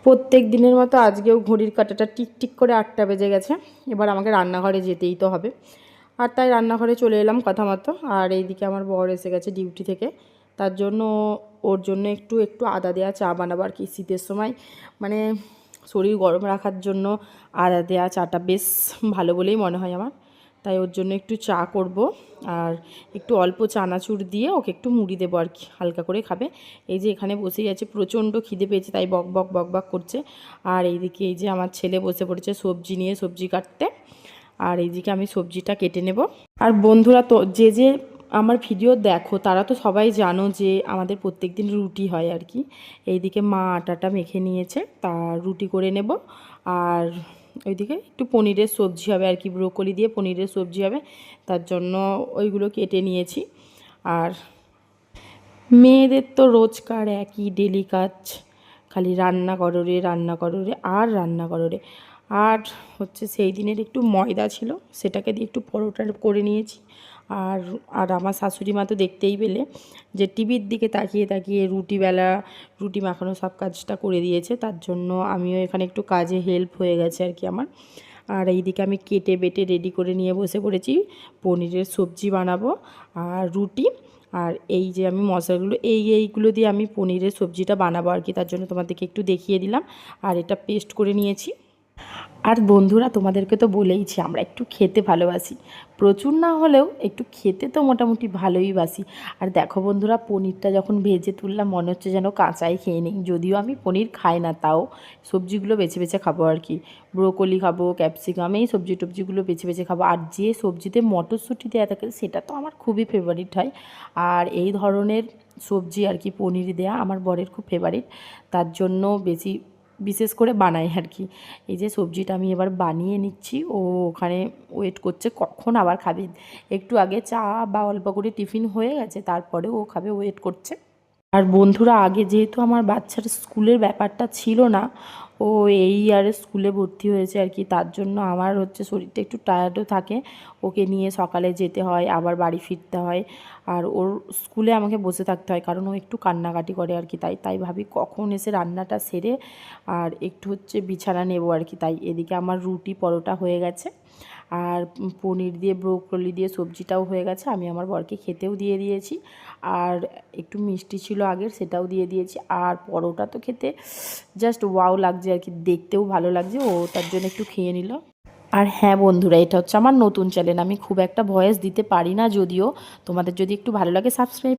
প্রত্যেক দিনের মতো আজকেও ঘড়ির কাঁটাটা টিক টিক করে 8টা বেজে গেছে। এবার আমাকে রান্নাঘরে যেতেই তো হবে, আর তাই রান্নাঘরে চলে এলাম কথা মতো। আর এইদিকে আমার বর এসে গেছে ডিউটি থেকে, তার জন্য ওর জন্য একটু একটু আদা দেওয়া চা বানাবো আর কি। শীতের সময় মানে শরীর গরম রাখার জন্য আদা দেওয়া চাটা বেশ ভালো বলেই মনে হয় আমার। তাই ওর জন্য একটু চা করব, আর একটু অল্প চানাচুর দিয়ে ওকে একটু মুড়ি দেবো আর কি, হালকা করে খাবে। এই যে এখানে বসেই আছে, প্রচণ্ড খিদে পেয়েছে তাই বক বক বক বক করছে। আর এইদিকে এই যে আমার ছেলে বসে পড়েছে সবজি নিয়ে, সবজি কাটতে। আর এইদিকে আমি সবজিটা কেটে নেব। আর বন্ধুরা, তো যে যে আমার ভিডিও দেখো তারা তো সবাই জানো যে আমাদের প্রত্যেক দিন রুটি হয় আর কি। এইদিকে মা আটাটা মেখে নিয়েছে, তা রুটি করে নেব। আর ওইদিকে একটু পনিরের সবজি হবে আর কি, ব্রোকলি দিয়ে পনিরের সবজি হবে, তার জন্য ওইগুলো কেটে নিয়েছি। আর মেয়েদের তো রোজকার একই ডেলি কাজ, খালি রান্না করো রে রান্না করো রে আর রান্না করো রে। আর হচ্ছে সেই দিনের একটু ময়দা ছিল, সেটাকে দিয়ে একটু পরোটা করে নিয়েছি। আর আর আমার শাশুড়ি মা তো দেখতেই পেলে যে টিভির দিকে তাকিয়ে তাকিয়ে রুটি মাখানো সব কাজটা করে দিয়েছে, তার জন্য আমিও এখানে একটু কাজে হেল্প হয়ে গেছে আর কি আমার। আর এইদিকে আমি কেটে বেটে রেডি করে নিয়ে বসে পড়েছি, পনিরের সবজি বানাবো আর রুটি। আর এই যে আমি মশলাগুলো এইগুলো দিয়ে আমি পনিরের সবজিটা বানাবো আর কি, তার জন্য তোমাদেরকে একটু দেখিয়ে দিলাম। আর এটা পেস্ট করে নিয়েছি। আর বন্ধুরা, তোমাদেরকে তো বলেইছি আমরা একটু খেতে ভালোবাসি, প্রচুর না হলেও একটু খেতে তো মোটামুটি ভালোই বাসি। আর দেখো বন্ধুরা, পনিরটা যখন ভেজে তুললাম মনে হচ্ছে যেন কাঁচাই খেয়ে নিই, যদিও আমি পনির খাই না, তাও সবজিগুলো বেছে বেছে খাবো আর কি। ব্রোকলি খাবো, ক্যাপসিকাম, এই সবজি টবজিগুলো বেছে বেছে খাবো। আর যে সবজিতে মটরশুঁটি দেওয়া থাকে সেটা তো আমার খুবই ফেভারিট হয়। আর এই ধরনের সবজি আর কি পনির দেয়া আমার বরের খুব ফেভারিট, তার জন্য বিশেষ করে বানাই আর কি। এই যে সবজিটা আমি এবার বানিয়ে নিচ্ছি, ও ওখানে ওয়েট করছে কখন আবার খাবে। একটু আগে চা বা অল্প করে টিফিন হয়ে গেছে, তারপরে ও খাবে, ওয়েট করছে। আর বন্ধুরা, আগে যেহেতু আমার বাচ্চার স্কুলের ব্যাপারটা ছিল না, ও এই ইয়ারে স্কুলে ভর্তি হয়েছে আর কি, তার জন্য আমার হচ্ছে শরীরটা একটু টায়ার্ডও থাকে। ওকে নিয়ে সকালে যেতে হয়, আবার বাড়ি ফিরতে হয়, আর ওর স্কুলে আমাকে বসে থাকতে হয়, কারণ ও একটু কান্নাকাটি করে আর কি। তাই ভাবি কখন এসে রান্নাটা সেরে আর একটু হচ্ছে বিছানা নেব আর কি। তাই এদিকে আমার রুটি পরোটা হয়ে গেছে, আর পনির দিয়ে ব্রোকলি দিয়ে সবজিটাও হয়ে গেছে, আমি আমার বরকে খেতেও দিয়ে দিয়েছি। আর একটু মিষ্টি ছিল আগের, সেটাও দিয়ে দিয়েছি। আর পরোটা তো খেতে জাস্ট ওয়াও লাগছে আর কি, দেখতেও ভালো লাগছে, ও তার জন্য একটু খেয়ে নিল। আর হ্যাঁ বন্ধুরা, এটা হচ্ছে আমার নতুন চ্যানেল, আমি খুব একটা ভয়েস দিতে পারি না, যদিও তোমাদের যদি একটু ভালো লাগে সাবস্ক্রাইব